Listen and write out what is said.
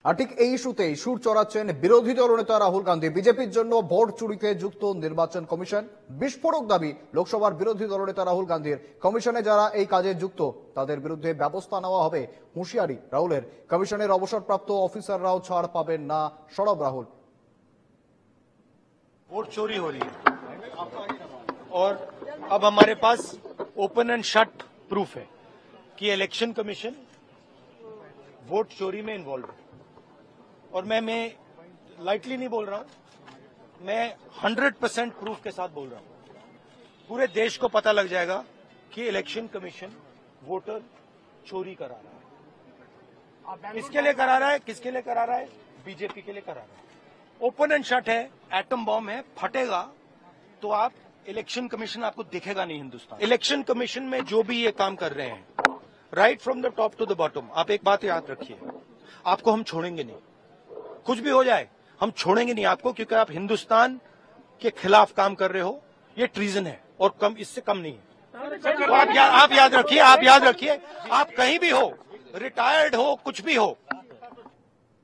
আর ঠিক এই ইস্যুতেই সুর চড়াচ্ছেন বিরোধী দলনেতা রাহুল গান্ধী। বিজেপির জন্য ভোট চুরিতে যুক্ত নির্বাচন কমিশন, বিস্ফোরক দাবি লোকসভার বিরোধী দলনেতা রাহুল গান্ধীর। কমিশনে যারা এই কাজে যুক্ত তাদের বিরুদ্ধে ব্যবস্থা নেওয়া হবে, হুঁশিয়ারি রাহুলের। কমিশনের অবসরপ্রাপ্ত অফিসাররাও ছাড় পাবেন না, সরব রাহুল। वोट चोरी हो रही है और अब हमारे पास ओपन एंड शट प्रूफ है कि इलेक्शन कमीशन वोट चोरी में इन्वॉल्व है। और मैं लाइटली नहीं बोल रहा हूं, मैं 100% प्रूफ के साथ बोल रहा हूं। पूरे देश को पता लग जाएगा कि इलेक्शन कमीशन वोटर चोरी करा रहा है। किसके लिए करा रहा है? किसके लिए करा रहा है? बीजेपी के लिए करा रहा है। ओपन एंड शट है, एटम बॉम्ब है, फटेगा तो आप इलेक्शन कमीशन आपको दिखेगा नहीं हिंदुस्तान। इलेक्शन कमीशन में जो भी ये काम कर रहे हैं, right from the top to the bottom, आप एक बात याद रखिए, आपको हम छोड़ेंगे नहीं। कुछ भी हो जाए हम छोड़ेंगे नहीं आपको, क्योंकि आप हिंदुस्तान के खिलाफ काम कर रहे हो। ये ट्रीजन है और कम, इससे कम नहीं है। तो आप याद रखिए, आप कहीं भी हो, रिटायर्ड हो, कुछ भी हो,